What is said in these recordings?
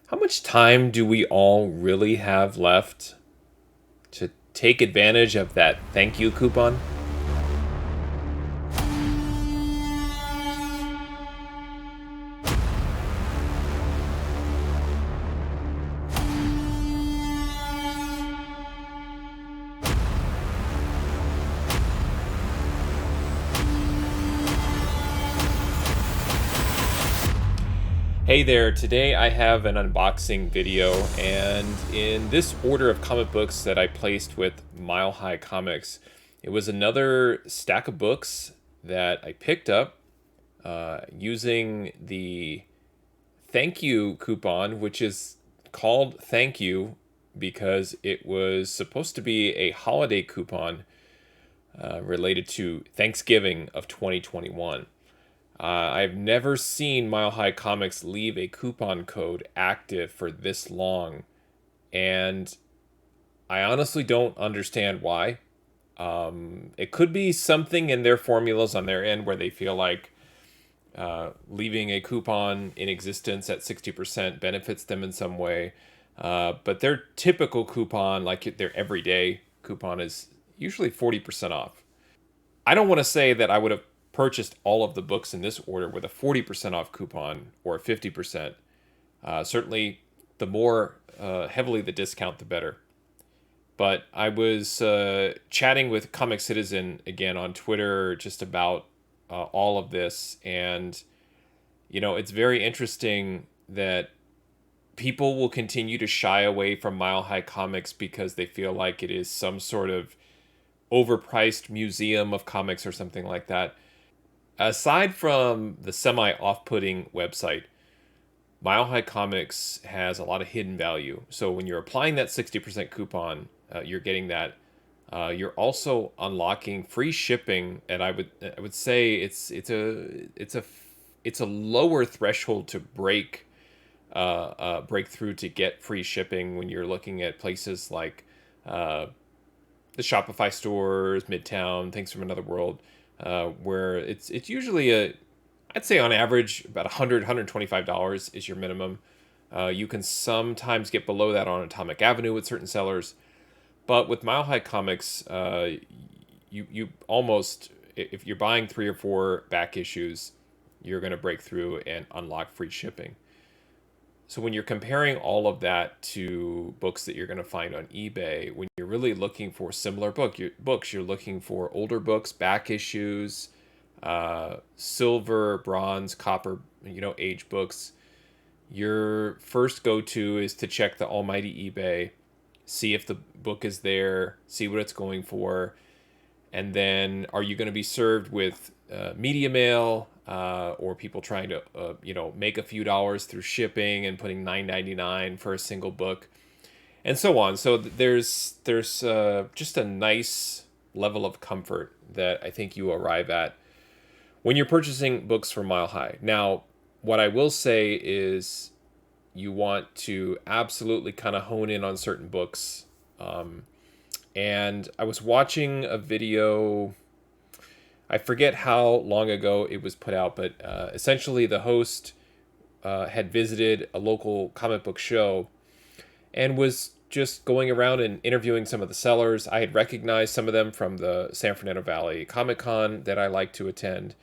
How much time do we all really have left to take advantage of that thank you coupon? Hey there, today I have an unboxing video, and in this order of comic books that I placed with Mile High Comics, it was another stack of books that I picked up using the thank you coupon, which is called thank you because it was supposed to be a holiday coupon related to Thanksgiving of 2021. I've never seen Mile High Comics leave a coupon code active for this long, and I honestly don't understand why. It could be something in their formulas on their end where they feel like leaving a coupon in existence at 60% benefits them in some way. But their typical coupon, like their everyday coupon, is usually 40% off. I don't want to say that I would have purchased all of the books in this order with a 40% off coupon or a 50%. Certainly, the more heavily the discount, the better. But I was chatting with Comic Citizen again on Twitter just about all of this. And, it's very interesting that people will continue to shy away from Mile High Comics because they feel like it is some sort of overpriced museum of comics or something like that. Aside from the semi off putting website, Mile High Comics has a lot of hidden value. So when you're applying that 60% coupon, you're getting that. You're also unlocking free shipping, and I would say it's a lower threshold to break through to get free shipping when you're looking at places like uh, the Shopify stores, Midtown, things from another world, where it's usually I'd say on average about $125 is your minimum. You can sometimes get below that on Atomic Avenue with certain sellers, but with Mile High Comics, you almost, if you're buying 3 or 4 back issues, you're going to break through and unlock free shipping. So when you're comparing all of that to books that you're going to find on eBay, when you're really looking for similar books, you're looking for older books, back issues, silver, bronze, copper, age books. Your first go-to is to check the almighty eBay, see if the book is there, see what it's going for, and then are you going to be served with media mail or people trying to make a few dollars through shipping and putting $9.99 for a single book and so on. So there's just a nice level of comfort that I think you arrive at when you're purchasing books from Mile High. Now, what I will say is you want to absolutely kind of hone in on certain books. And I was watching a video. I forget how long ago it was put out, but essentially the host had visited a local comic book show and was just going around and interviewing some of the sellers. I had recognized some of them from the San Fernando Valley Comic Con that I like to attend.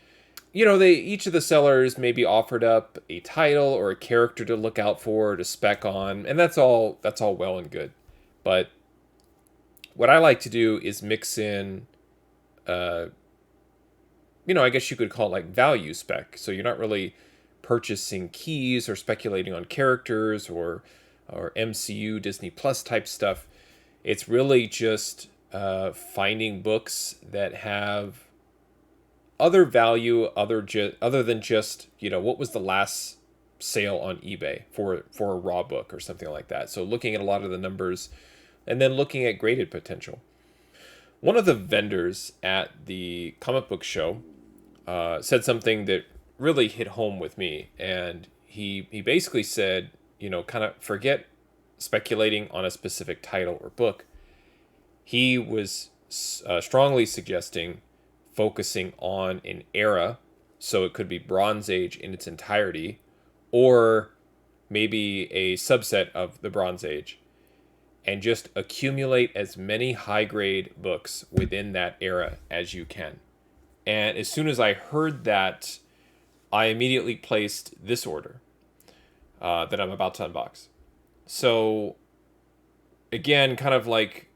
They each of the sellers maybe offered up a title or a character to look out for or to spec on, and that's all well and good. But what I like to do is mix in uh, I guess you could call it like value spec. So you're not really purchasing keys or speculating on characters or MCU Disney Plus type stuff. It's really just finding books that have other value other than just what was the last sale on eBay for a raw book or something like that. So looking at a lot of the numbers and then looking at graded potential. One of the vendors at the comic book show said something that really hit home with me, and he basically said, kind of forget speculating on a specific title or book. He was strongly suggesting focusing on an era, so it could be Bronze Age in its entirety, or maybe a subset of the Bronze Age, and just accumulate as many high grade books within that era as you can. And as soon as I heard that, I immediately placed this order that I'm about to unbox. So, again, kind of like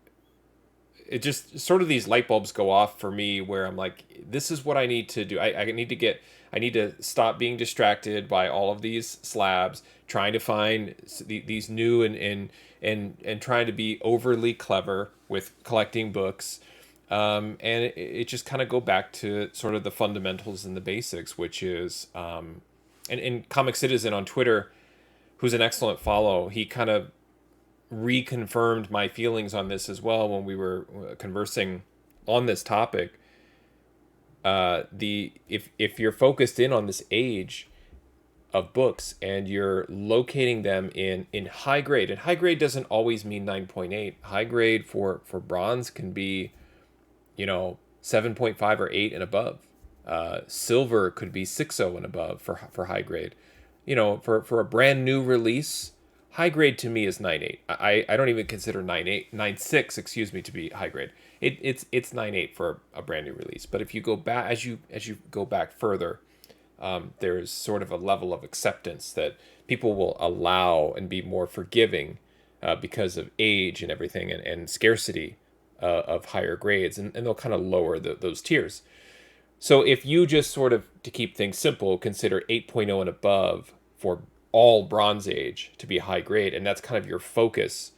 it just sort of these light bulbs go off for me where I'm like, this is what I need to do. I need to stop being distracted by all of these slabs, trying to find these new and trying to be overly clever with collecting books. And it just kind of go back to sort of the fundamentals and the basics, which is, and Comic Citizen on Twitter, who's an excellent follow, he kind of reconfirmed my feelings on this as well when we were conversing on this topic. The if you're focused in on this age of books and you're locating them in high grade, and high grade doesn't always mean 9.8. High grade for bronze can be, 7.5 or 8 and above. Silver could be 6.0 and above for high grade. For a brand new release, high grade to me is 9.8. I don't even consider 9.8, 9.6, excuse me, to be high grade. It's 9.8 for a brand new release. But if you go back, as you go back further, there's sort of a level of acceptance that people will allow and be more forgiving because of age and everything, and scarcity of higher grades, and they'll kind of lower those tiers. So if you just sort of, to keep things simple, consider 8.0 and above for all Bronze Age to be high grade, and that's kind of your focus,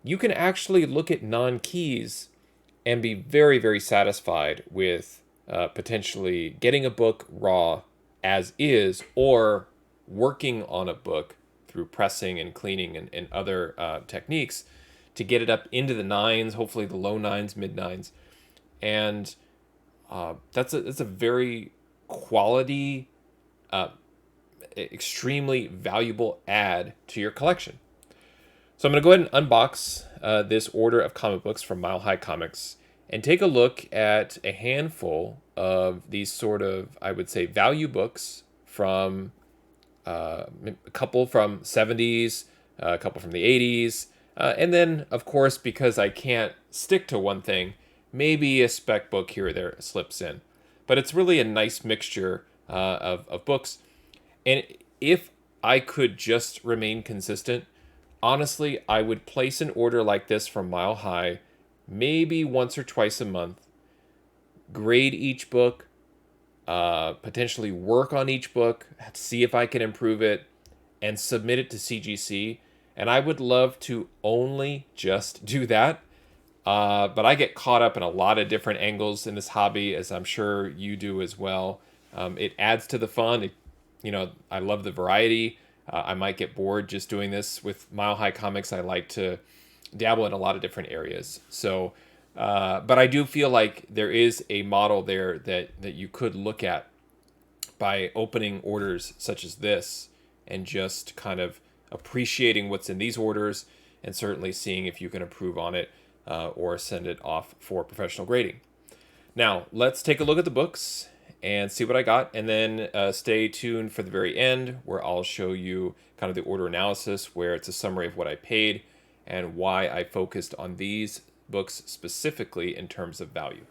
you can actually look at non-keys and be very, very satisfied with potentially getting a book raw as is, or working on a book through pressing and cleaning and other techniques to get it up into the nines, hopefully the low nines, mid nines. And that's a very quality, extremely valuable add to your collection. So I'm going to go ahead and unbox this order of comic books from Mile High Comics and take a look at a handful of these sort of, I would say, value books from a couple from 70s, a couple from the 80s, and then, of course, because I can't stick to one thing, maybe a spec book here or there slips in. But it's really a nice mixture of books. And if I could just remain consistent, honestly, I would place an order like this from Mile High maybe once or twice a month, grade each book, potentially work on each book, see if I can improve it, and submit it to CGC. And I would love to only just do that. But I get caught up in a lot of different angles in this hobby, as I'm sure you do as well. It adds to the fun. I love the variety. I might get bored just doing this with Mile High Comics. I like to dabble in a lot of different areas. So, but I do feel like there is a model there that you could look at by opening orders such as this and just kind of appreciating what's in these orders, and certainly seeing if you can improve on it or send it off for professional grading. Now, let's take a look at the books and see what I got, and then stay tuned for the very end, where I'll show you kind of the order analysis, where it's a summary of what I paid and why I focused on these books specifically in terms of value.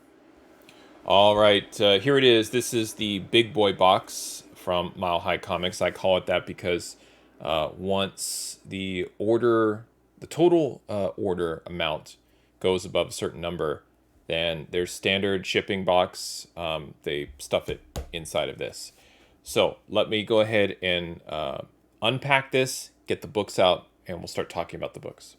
All right, here it is. This is the big boy box from Mile High Comics. I call it that because once the total order amount goes above a certain number, then there's standard shipping box. They stuff it inside of this. So let me go ahead and unpack this, get the books out, and we'll start talking about the books.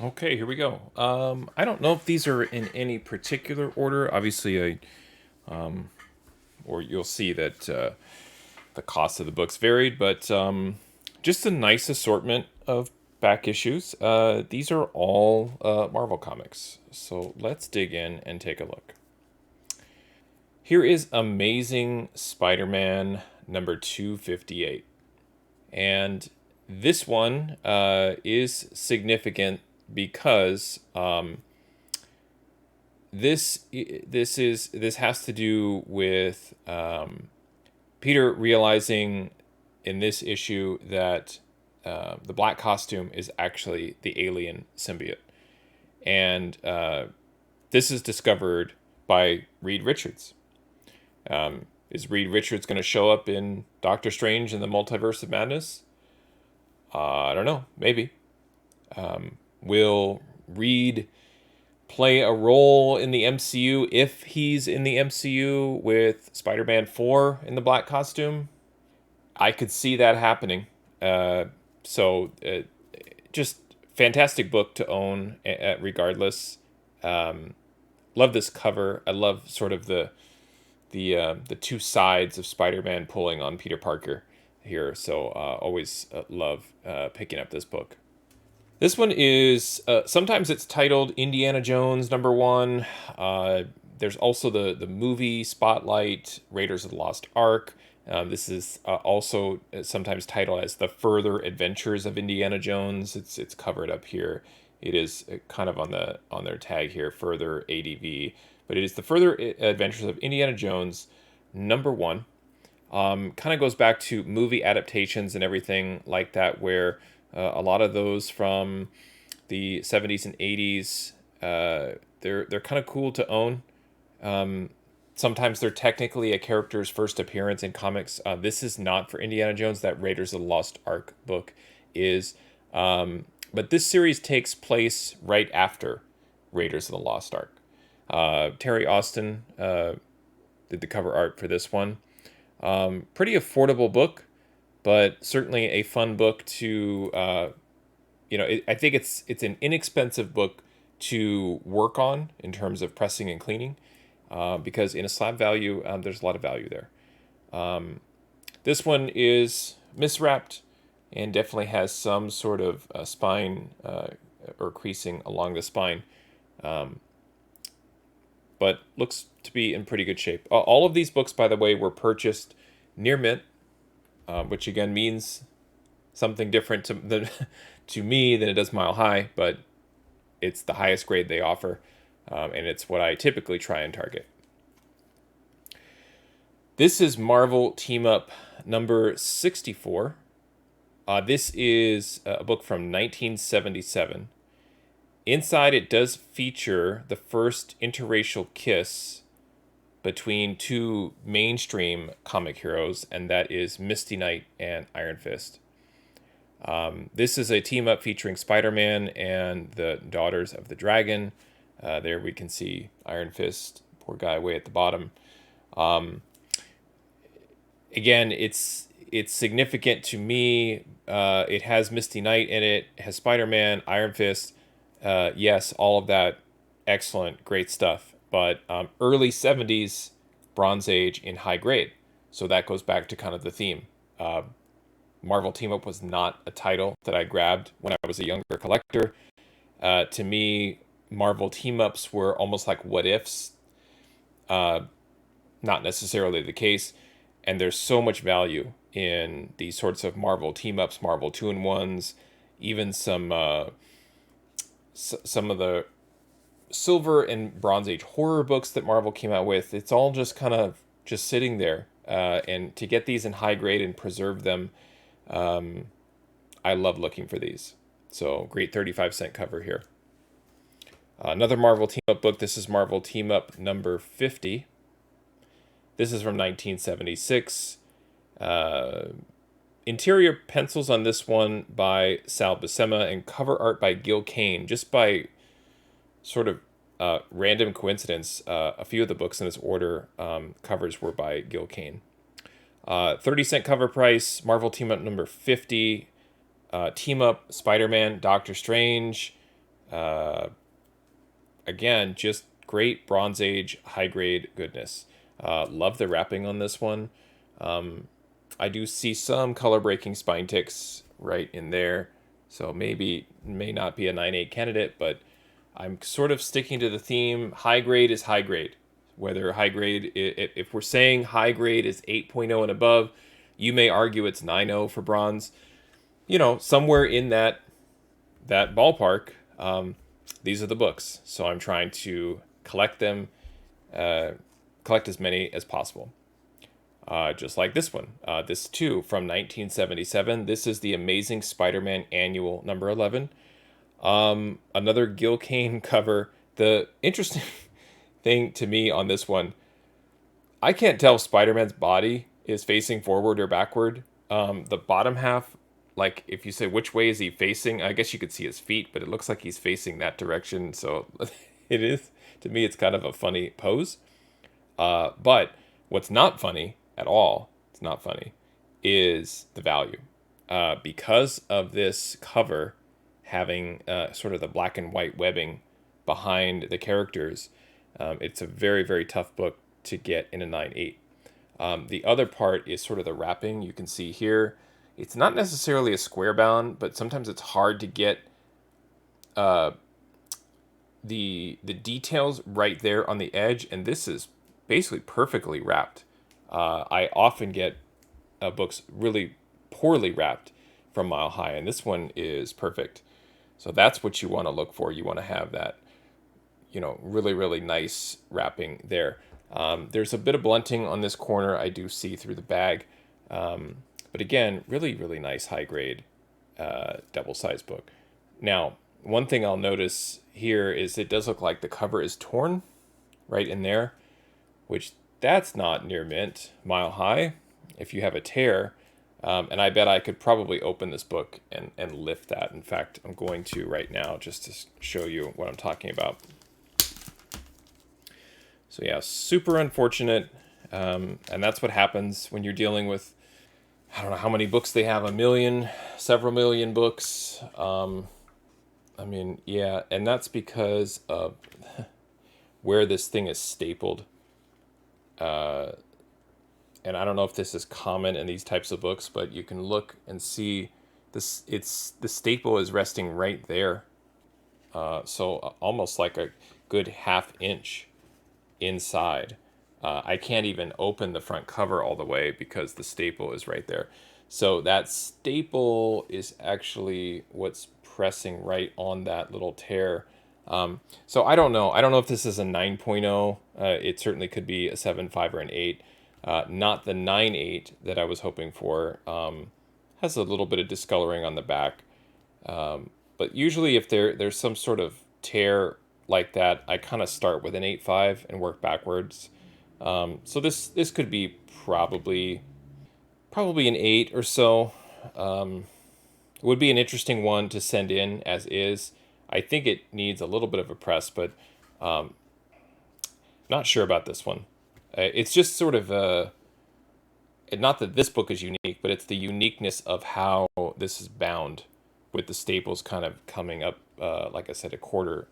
Okay, here we go. I don't know if these are in any particular order. Obviously, or you'll see that The cost of the books varied, but just a nice assortment of back issues. These are all Marvel comics. So let's dig in and take a look. Here is Amazing Spider Man number 258. And this one is significant because this has to do with Peter realizing in this issue that the black costume is actually the alien symbiote, and this is discovered by Reed Richards. Is Reed Richards going to show up in Doctor Strange in the Multiverse of Madness? I don't know. Maybe. Will Reed play a role in the MCU if he's in the MCU with Spider-Man 4 in the black costume? I could see that happening. So just fantastic book to own regardless. Love this cover. I love sort of the two sides of Spider-Man pulling on Peter Parker here. So always love picking up this book. This one is sometimes it's titled Indiana Jones #1. There's also the movie Spotlight, Raiders of the Lost Ark. This is also sometimes titled as The Further Adventures of Indiana Jones. It's covered up here. It is kind of on their tag here, Further ADV, but it is The Further Adventures of Indiana Jones #1. Kind of goes back to movie adaptations and everything like that, where a lot of those from the 70s and 80s, they're kind of cool to own. Sometimes they're technically a character's first appearance in comics. This is not for Indiana Jones. That Raiders of the Lost Ark book is. But this series takes place right after Raiders of the Lost Ark. Terry Austin did the cover art for this one. Pretty affordable book, but certainly a fun book to, I think it's an inexpensive book to work on in terms of pressing and cleaning, because in a slab value, there's a lot of value there. This one is miswrapped and definitely has some sort of spine or creasing along the spine, but looks to be in pretty good shape. All of these books, by the way, were purchased near mint, which again means something different to me than it does Mile High, but it's the highest grade they offer, and it's what I typically try and target. This is Marvel Team Up number 64. This is a book from 1977. Inside, it does feature the first interracial kiss between two mainstream comic heroes, and that is Misty Knight and Iron Fist. This is a team up featuring Spider-Man and the Daughters of the Dragon. There we can see Iron Fist, poor guy, way at the bottom. Again, it's significant to me. It has Misty Knight in it. It has Spider-Man, Iron Fist. Yes, all of that, excellent, great stuff. But early 70s Bronze Age in high grade. So that goes back to kind of the theme. Marvel Team Up was not a title that I grabbed when I was a younger collector. To me, Marvel Team Ups were almost like what ifs. Not necessarily the case. And there's so much value in these sorts of Marvel Team Ups, Marvel 2-in-1s, even some of the Silver and Bronze Age horror books that Marvel came out with. It's all just kind of just sitting there. And to get these in high grade and preserve them, I love looking for these. So great 35-cent cover here. Another Marvel Team Up book. This is Marvel Team Up number 50. This is from 1976. Interior pencils on this one by Sal Buscema and cover art by Gil Kane. Just by sort of random coincidence, a few of the books in this order covers were by Gil Kane. 30-cent cover price, Marvel Team Up number 50. Team Up, Spider-Man, Doctor Strange. Again, just great Bronze Age, high grade goodness. Love the wrapping on this one. I do see some color breaking spine ticks right in there. So maybe may not be a 9.8 candidate, but I'm sort of sticking to the theme. High grade is high grade. Whether high grade, if we're saying high grade is 8.0 and above, you may argue it's 9.0 for bronze. Somewhere in that ballpark. These are the books, so I'm trying to collect them, collect as many as possible. Just like this one, this too from 1977. This is the Amazing Spider-Man Annual number 11. Another Gil Kane cover. The interesting thing to me on this one, I can't tell if Spider-Man's body is facing forward or backward. The bottom half, like if you say which way is he facing, I guess you could see his feet, but it looks like he's facing that direction. So it is, to me, it's kind of a funny pose. But what's not funny at all, it's not funny, is the value. Because of this cover having sort of the black and white webbing behind the characters, it's a very, very tough book to get in a 9.8. The other part is sort of the wrapping. You can see here, it's not necessarily a square bound, but sometimes it's hard to get the details right there on the edge, and this is basically perfectly wrapped. I often get books really poorly wrapped from Mile High, and this one is perfect. So that's what you want to look for. You want to have that, really, really nice wrapping there. There's a bit of blunting on this corner I do see through the bag. But again, really, really nice high grade double-sized book. Now, one thing I'll notice here is it does look like the cover is torn right in there, which that's not near mint. Mile High, if you have a tear, and I bet I could probably open this book and lift that. In fact, I'm going to right now just to show you what I'm talking about. So yeah, super unfortunate. And that's what happens when you're dealing with, I don't know how many books they have, 1 million, several million books. Yeah, and that's because of where this thing is stapled. And I don't know if this is common in these types of books, but you can look and see this. The staple is resting right there. So almost like a good ½ inch inside. I can't even open the front cover all the way because the staple is right there. So that staple is actually what's pressing right on that little tear. So I don't know. I don't know if this is a 9.0. It certainly could be a 7.5 or an 8. Not the 9.8 that I was hoping for. Has a little bit of discoloring on the back. But usually if there's some sort of tear like that, I kind of start with an 8.5 and work backwards. So this could be probably an 8 or so. It would be an interesting one to send in as is. I think it needs a little bit of a press, but not sure about this one. It's just sort of not that this book is unique, but it's the uniqueness of how this is bound, with the staples kind of coming up, like I said, a quarter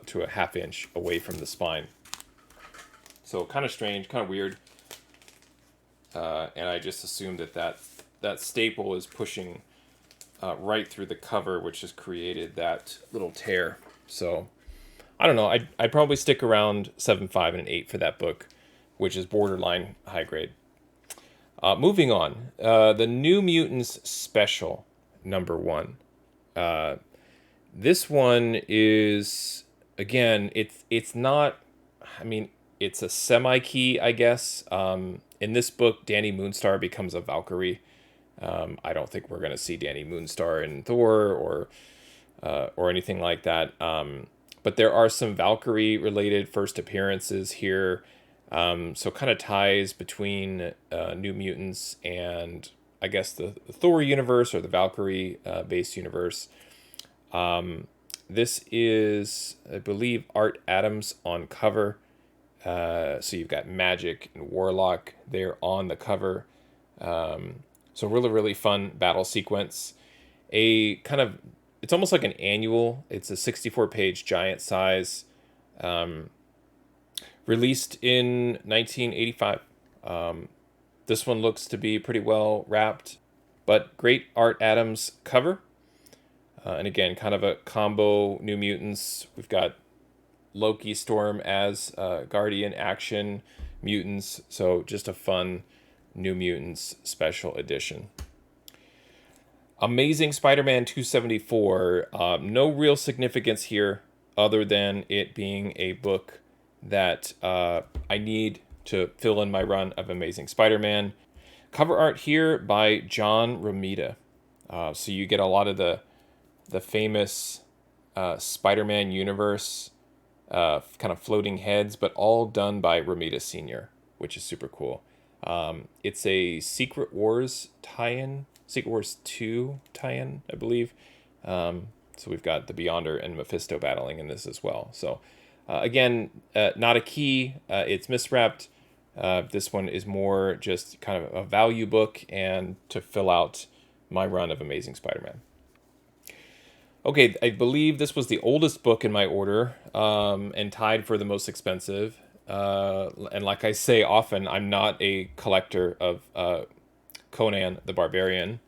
to a ½ inch away from the spine. So kind of strange, kind of weird. And I just assumed that staple is pushing right through the cover, which has created that little tear. So I don't know. I'd probably stick around 7.5 and an 8 for that book, which is borderline high grade. Moving on, the New Mutants Special #1. This one is, again, it's not. I mean, it's a semi-key, I guess. In this book, Danny Moonstar becomes a Valkyrie. I don't think we're going to see Danny Moonstar in Thor or anything like that. But there are some Valkyrie-related first appearances here. So kind of ties between New Mutants and, I guess, the Thor universe or the Valkyrie-based universe. This is, I believe, Art Adams on cover. So you've got Magic and Warlock there on the cover. So really, really fun battle sequence. It's almost like an annual. It's a 64-page giant size. Released in 1985. This one looks to be pretty well wrapped, but great Art Adams cover. And again, kind of a combo New Mutants. We've got Loki Storm as Guardian Action Mutants. So just a fun New Mutants special edition. Amazing Spider-Man 274. No real significance here other than it being a book that I need to fill in my run of Amazing Spider-Man. Cover art here by John Romita. So you get a lot of the famous Spider-Man universe kind of floating heads, but all done by Romita Sr., which is super cool. It's a Secret Wars tie-in, Secret Wars 2 tie-in, I believe. So we've got the Beyonder and Mephisto battling in this as well. So again, not a key. It's miswrapped. This one is more just kind of a value book and to fill out my run of Amazing Spider-Man. Okay, I believe this was the oldest book in my order, and tied for the most expensive. And like I say often, I'm not a collector of Conan the Barbarian,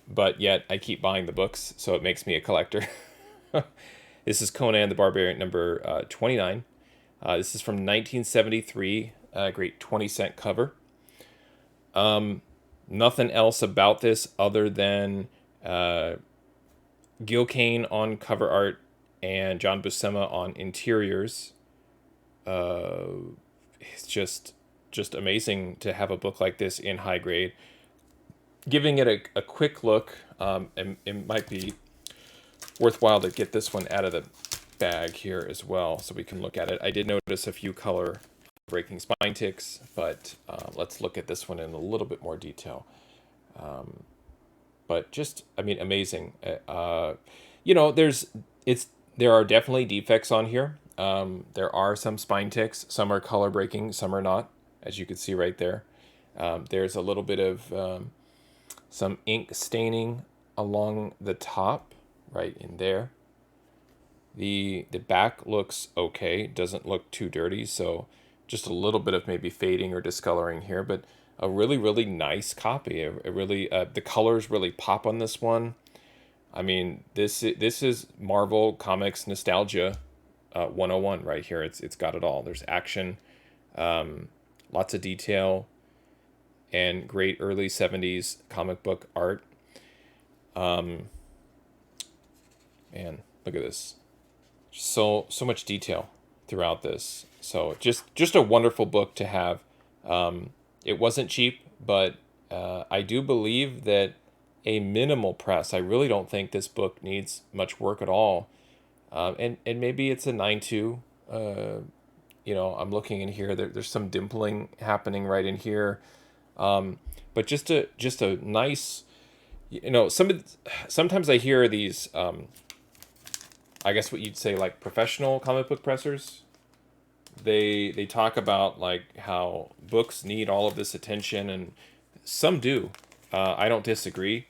but yet I keep buying the books, so it makes me a collector. This is Conan the Barbarian number 29. This is from 1973, great 20-cent cover. Nothing else about this other than Gil Kane on cover art and John Buscema on interiors. It's just amazing to have a book like this in high grade. Giving it a quick look, and it might be worthwhile to get this one out of the bag here as well so we can look at it. I did notice a few color breaking spine ticks, but let's look at this one in a little bit more detail. But just, I mean, amazing. You know, there are definitely defects on here. There are some spine ticks. Some are color breaking, some are not, as you can see right there. There's a little bit of some ink staining along the top, right in there. The back looks okay, doesn't look too dirty, so just a little bit of maybe fading or discoloring here, but a really, really nice copy. It really, the colors really pop on this one. I mean, this is Marvel Comics nostalgia 101 right here. It's got it all. There's action, lots of detail, and great early 70s comic book art. Man, look at this. So much detail throughout this. So just a wonderful book to have. It wasn't cheap, but I do believe that a minimal press. I really don't think this book needs much work at all. And maybe it's a 9.2. You know, I'm looking in here. There's some dimpling happening right in here. But just a nice, you know, sometimes I hear these, I guess what you'd say like professional comic book pressers. They talk about like how books need all of this attention, and some do. I don't disagree.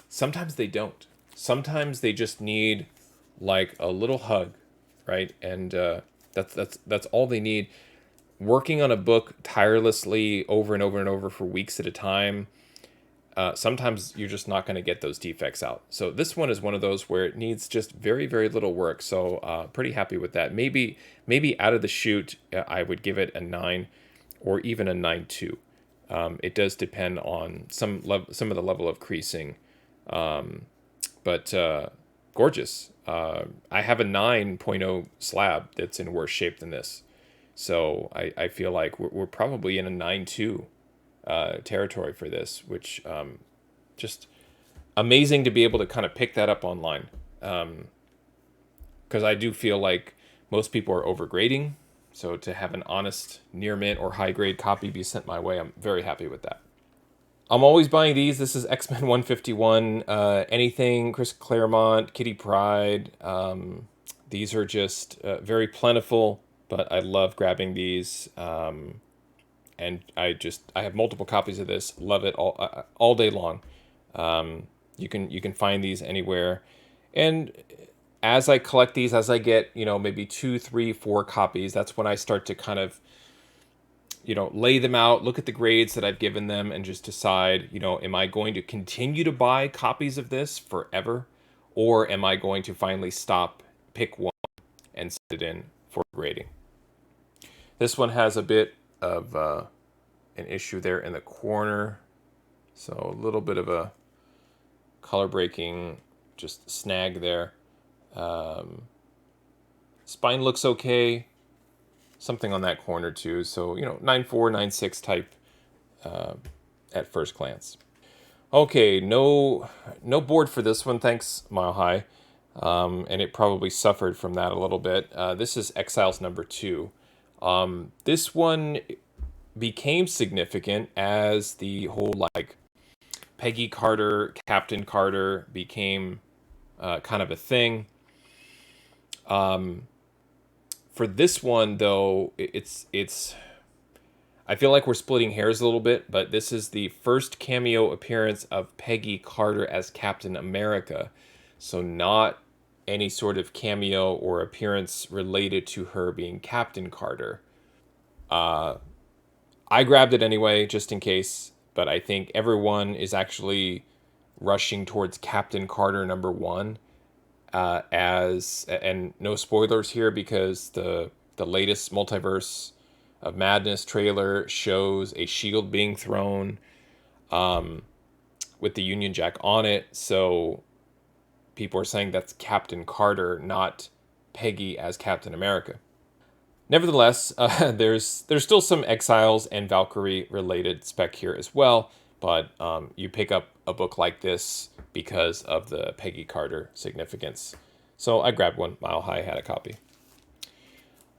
Sometimes they don't. Sometimes they just need like a little hug, right? And that's all they need. Working on a book tirelessly over and over and over for weeks at a time, sometimes you're just not going to get those defects out. So this one is one of those where it needs just very, very little work. So pretty happy with that. Maybe out of the chute, I would give it a 9 or even a 9.2. It does depend on some of the level of creasing, but gorgeous. I have a 9.0 slab that's in worse shape than this. So I feel like we're probably in a 9.2 territory for this, which just amazing to be able to kind of pick that up online. Because I do feel like most people are overgrading. So to have an honest near mint or high grade copy be sent my way, I'm very happy with that. I'm always buying these. This is X-Men 151, anything Chris Claremont, Kitty Pryde. These are just very plentiful, but I love grabbing these. And I have multiple copies of this. Love it all day long. You can find these anywhere. And as I collect these, as I get, maybe 2, 3, 4 copies, that's when I start to kind of lay them out, look at the grades that I've given them, and just decide, am I going to continue to buy copies of this forever? Or am I going to finally stop, pick one, and set it in for grading? This one has a bit of an issue there in the corner. So a little bit of a color breaking just snag there. Spine looks okay. Something on that corner too. So, 9.4, 9.6 type at first glance. Okay, no board for this one, thanks Mile High. And it probably suffered from that a little bit. This is Exiles number 2. This one became significant as the whole Peggy Carter, Captain Carter became kind of a thing. For this one though, it's I feel like we're splitting hairs a little bit, but this is the first cameo appearance of Peggy Carter as Captain America. So not any sort of cameo or appearance related to her being Captain Carter. I grabbed it anyway, just in case, but I think everyone is actually rushing towards Captain Carter number 1 and no spoilers here because the latest Multiverse of Madness trailer shows a shield being thrown with the Union Jack on it. So people are saying that's Captain Carter, not Peggy as Captain America. Nevertheless, there's still some Exiles and Valkyrie related spec here as well, but you pick up a book like this because of the Peggy Carter significance. So I grabbed one. Mile High had a copy.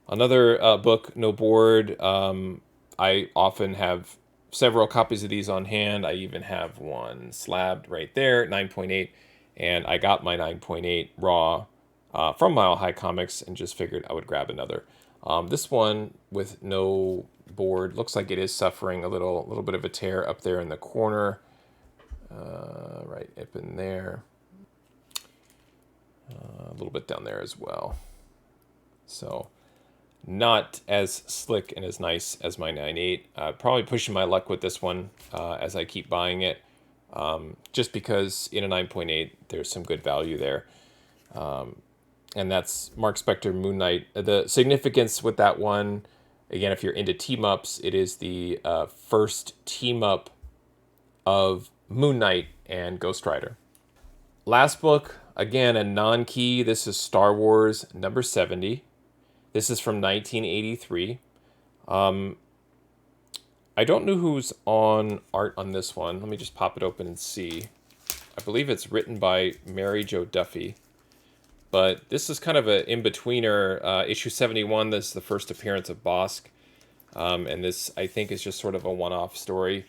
Another book, no board. I often have several copies of these on hand. I even have one slabbed right there, 9.8, and I got my 9.8 raw from Mile High Comics and just figured I would grab another. This one with no board looks like it is suffering a little bit of a tear up there in the corner, right up in there, a little bit down there as well. So not as slick and as nice as my 9.8. Probably pushing my luck with this one as I keep buying it, just because in a 9.8 there's some good value there. And that's Mark Spector Moon Knight. The significance with that one, again, if you're into team-ups, it is the first team-up of Moon Knight and Ghost Rider. Last book, again, a non-key. This is Star Wars number 70. This is from 1983. I don't know who's on art on this one. Let me just pop it open and see. I believe it's written by Mary Jo Duffy. But this is kind of an in-betweener. Issue 71, this is the first appearance of Bosk. And this, I think, is just sort of a one-off story.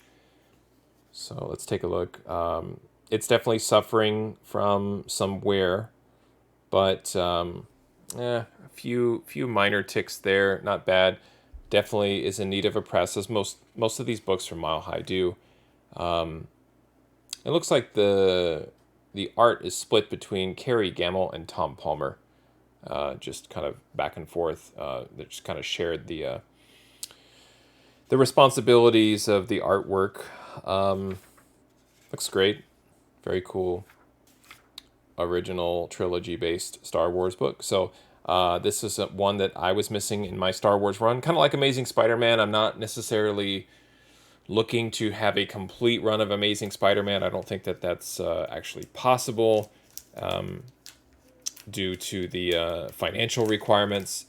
So let's take a look. It's definitely suffering from some wear. But a few minor ticks there. Not bad. Definitely is in need of a press, as most of these books from Mile High do. It looks like the art is split between Carrie Gamble and Tom Palmer, just kind of back and forth. They just kind of shared the responsibilities of the artwork. Looks great, very cool. Original trilogy-based Star Wars book. So this is one that I was missing in my Star Wars run, kind of like Amazing Spider-Man. I'm not necessarily looking to have a complete run of Amazing Spider-Man. I don't think that that's actually possible due to the financial requirements.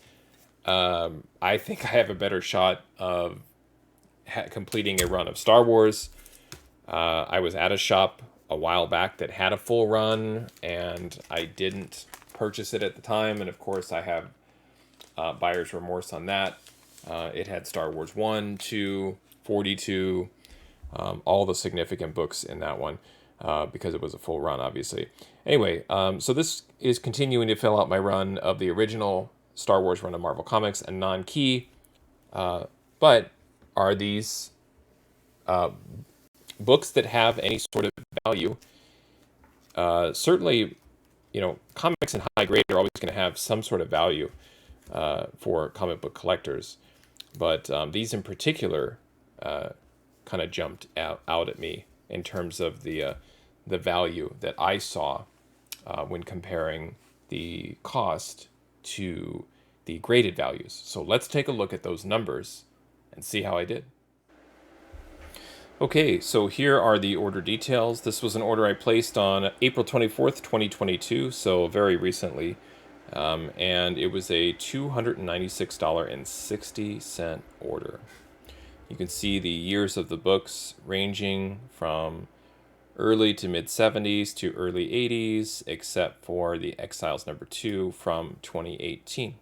I think I have a better shot of completing a run of Star Wars. I was at a shop a while back that had a full run, and I didn't purchase it at the time. And of course, I have buyer's remorse on that. It had Star Wars 1, 2, 42, all the significant books in that one, because it was a full run, obviously. Anyway, so this is continuing to fill out my run of the original Star Wars run of Marvel Comics and non-key. But are these books that have any sort of value? Certainly, comics in high grade are always going to have some sort of value for comic book collectors. But these in particular kind of jumped out at me in terms of the value that I saw when comparing the cost to the graded values. So let's take a look at those numbers and see how I did. Okay, so here are the order details. This was an order I placed on April 24th, 2022, so very recently. And it was a $296.60 order. You can see the years of the books ranging from early to mid 70s to early 80s, except for the Exiles #2 from 2018.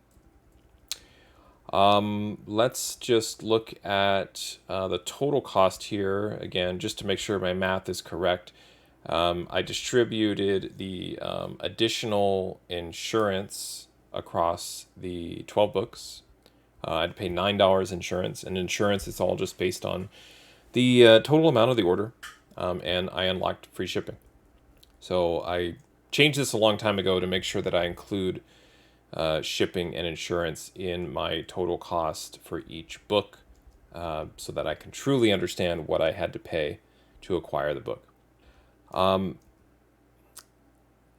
Let's just look at the total cost here again, just to make sure my math is correct. I distributed the additional insurance across the 12 books. I'd pay $9 insurance, and insurance is all just based on the total amount of the order, and I unlocked free shipping. So I changed this a long time ago to make sure that I include shipping and insurance in my total cost for each book, so that I can truly understand what I had to pay to acquire the book.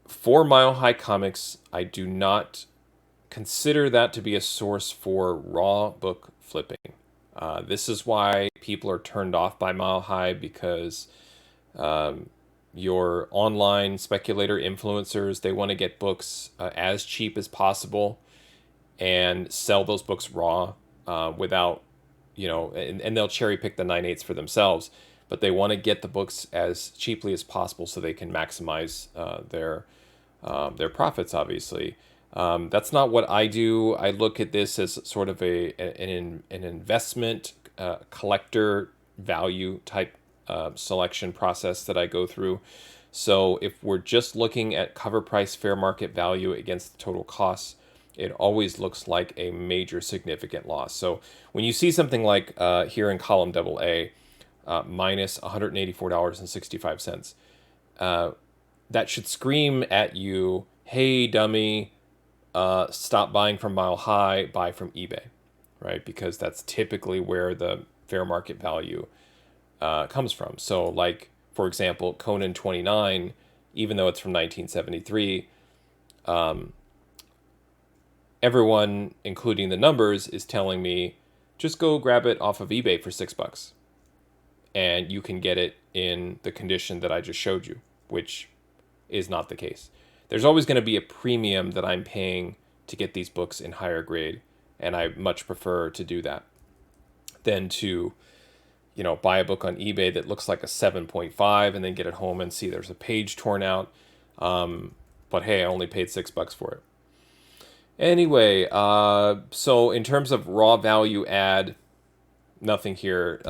For Mile High Comics, I do not consider that to be a source for raw book flipping. This is why people are turned off by Mile High, because your online speculator influencers, they want to get books as cheap as possible and sell those books raw without, and they'll cherry pick the 9/8 for themselves, but they want to get the books as cheaply as possible so they can maximize their profits, obviously. That's not what I do. I look at this as sort of an investment collector value type selection process that I go through. So if we're just looking at cover price fair market value against the total costs, it always looks like a major significant loss. So when you see something like here in column AA, minus $184.65, that should scream at you, hey, dummy, stop buying from Mile High, buy from eBay, right? Because that's typically where the fair market value comes from. So, like, for example, Conan 29, even though it's from 1973, everyone, including the numbers, is telling me just go grab it off of eBay for $6, and you can get it in the condition that I just showed you, which is not the case. There's always going to be a premium that I'm paying to get these books in higher grade, and I much prefer to do that than to, buy a book on eBay that looks like a 7.5 and then get it home and see there's a page torn out. But hey, I only paid $6 for it. Anyway, so in terms of raw value add, nothing here.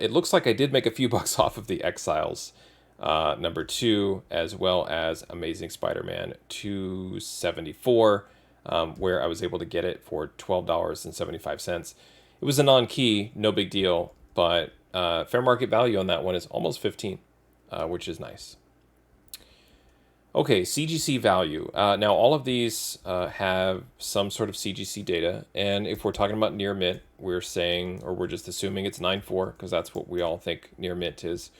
It looks like I did make a few bucks off of the Exiles #2, as well as Amazing Spider-Man 274, where I was able to get it for $12.75. It was a non-key, no big deal, but fair market value on that one is almost 15, which is nice. Okay, CGC value. Now, all of these have some sort of CGC data, and if we're talking about near mint, we're saying, or we're just assuming it's 9.4, because that's what we all think near mint is.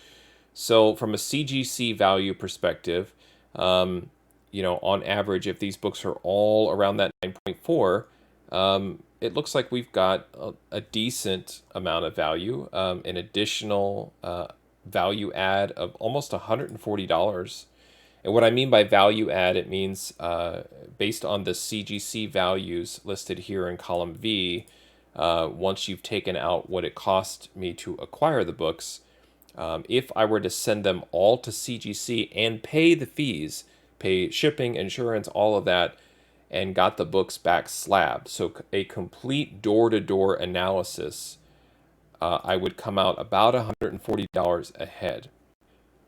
So from a CGC value perspective, on average, if these books are all around that 9.4, it looks like we've got a decent amount of value, an additional value add of almost $140. And what I mean by value add, it means based on the CGC values listed here in column V, once you've taken out what it cost me to acquire the books, if I were to send them all to CGC and pay the fees, pay shipping, insurance, all of that, and got the books back slab, so a complete door-to-door analysis, I would come out about $140 ahead.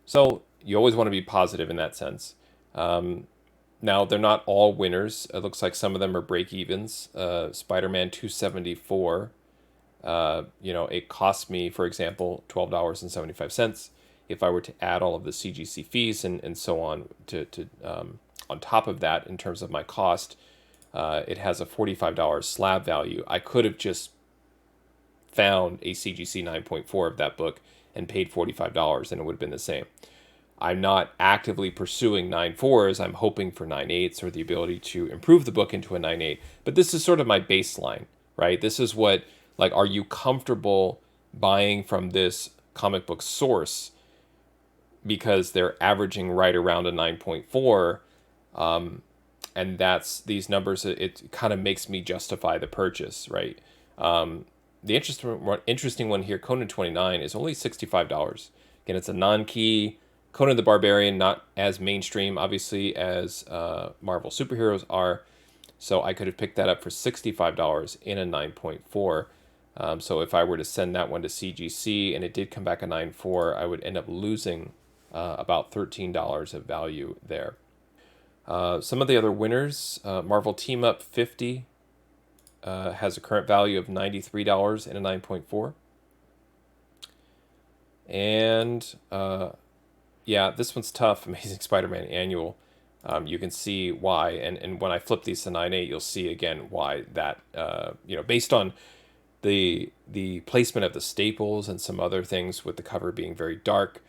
So you always want to be positive in that sense. Now, they're not all winners. It looks like some of them are break-evens. Spider-Man 274, it cost me, for example, $12.75. If I were to add all of the CGC fees and so on to on top of that in terms of my cost, it has a $45 slab value. I could have just found a CGC 9.4 of that book and paid $45, and it would have been the same. I'm not actively pursuing 9.4s. I'm hoping for 9.8s or the ability to improve the book into a 9.8. But this is sort of my baseline, right? This is what, like, are you comfortable buying from this comic book source because they're averaging right around a 9.4? And that's these numbers. It kind of makes me justify the purchase, right? The interesting one here, Conan 29, is only $65. Again, it's a non-key. Conan the Barbarian, not as mainstream, obviously, as Marvel superheroes are. So I could have picked that up for $65 in a 9.4. So if I were to send that one to CGC and it did come back a 9.4, I would end up losing about $13 of value there. Some of the other winners, Marvel Team Up 50 has a current value of $93 in a 9.4. And yeah, this one's tough. Amazing Spider-Man Annual. You can see why, and when I flip these to 9.8, you'll see again why that, based on the placement of the staples and some other things with the cover being very dark.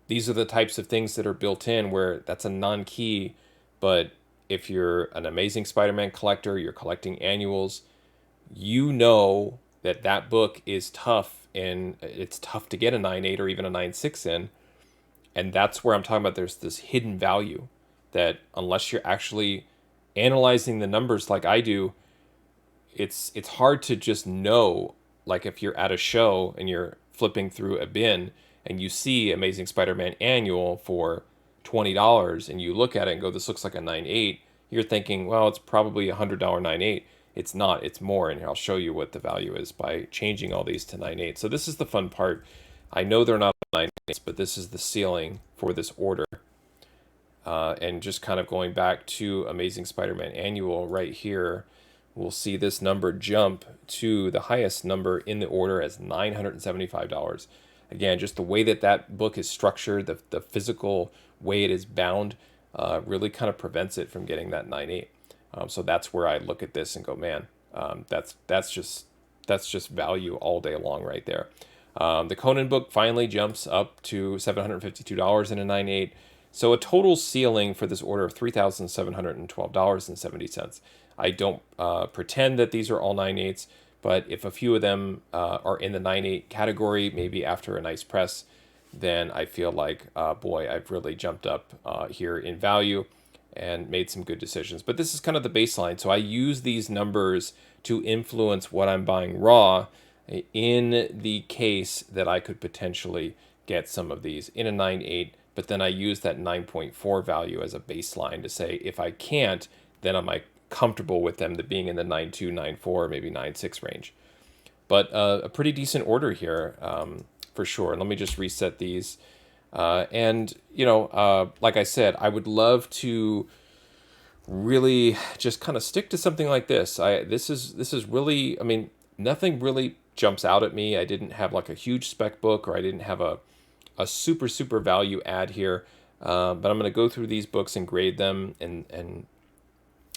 These are the types of things that are built in where that's a non-key, but if you're an Amazing Spider-Man collector, you're collecting annuals, you know that book is tough, and it's tough to get a 9.8 or even a 9.6 in. And that's where I'm talking about there's this hidden value that unless you're actually analyzing the numbers like I do, it's hard to just know. Like if you're at a show and you're flipping through a bin and you see Amazing Spider-Man Annual for $20 and you look at it and go, this looks like a 9.8, you're thinking, well, it's probably a $100 9.8. It's not, it's more, and I'll show you what the value is by changing all these to 9.8. So this is the fun part. I know they're not 9.8s, but this is the ceiling for this order. And just kind of going back to Amazing Spider-Man Annual right here, we'll see this number jump to the highest number in the order as $975. Again, just the way that book is structured, the physical way it is bound, really kind of prevents it from getting that 9.8. So that's where I look at this and go, man, that's just value all day long right there. The Conan book finally jumps up to $752 in a 9.8. So a total ceiling for this order of $3,712.70. I don't pretend that these are all 9.8s, but if a few of them are in the 9.8 category, maybe after a nice press, then I feel like, boy, I've really jumped up here in value and made some good decisions. But this is kind of the baseline. So I use these numbers to influence what I'm buying raw in the case that I could potentially get some of these in a 9.8, but then I use that 9.4 value as a baseline to say, if I can't, then am I comfortable with them being in the 9.2, 9.4, maybe 9.6 range. But a pretty decent order here, for sure. And let me just reset these. And, like I said, I would love to really just kind of stick to something like this. This is really, I mean, nothing really jumps out at me. I didn't have like a huge spec book, or I didn't have a super, super value add here. But I'm going to go through these books and grade them. And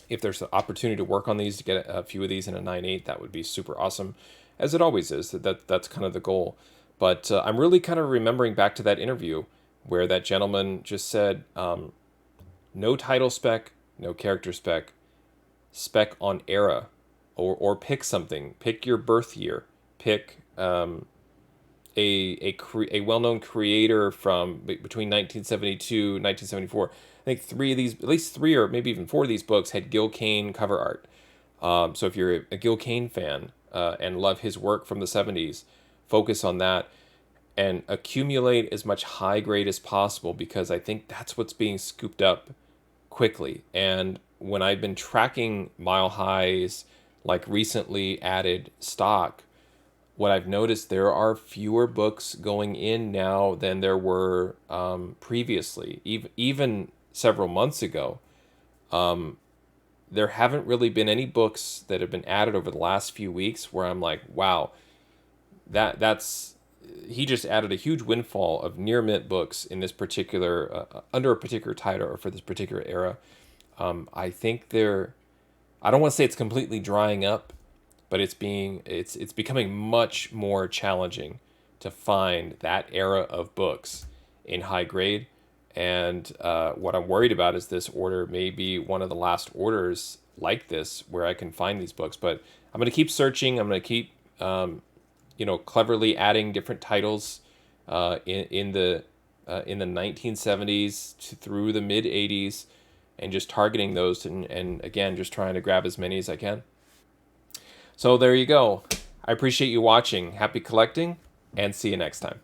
if there's an opportunity to work on these, to get a few of these in a 9.8, that would be super awesome, as it always is. That's kind of the goal. But I'm really kind of remembering back to that interview where that gentleman just said, no title spec, no character spec, spec on era, or pick something. Pick your birth year. Pick a well-known creator from between 1972 and 1974. I think three of these, at least three or maybe even four of these books had Gil Kane cover art. So if you're a Gil Kane fan and love his work from the 70s, focus on that and accumulate as much high grade as possible, because I think that's what's being scooped up quickly. And when I've been tracking Mile High's like recently added stock, what I've noticed, there are fewer books going in now than there were previously. Even several months ago, there haven't really been any books that have been added over the last few weeks where I'm like, wow, that's he just added a huge windfall of near mint books in this particular under a particular title or for this particular era. I think I don't want to say it's completely drying up, but it's becoming much more challenging to find that era of books in high grade. And what I'm worried about is this order may be one of the last orders like this where I can find these books. But I'm going to keep searching. I'm going to keep cleverly adding different titles in the 1970s through the mid 80s, and just targeting those, and again just trying to grab as many as I can. So there you go. I appreciate you watching. Happy collecting, and see you next time.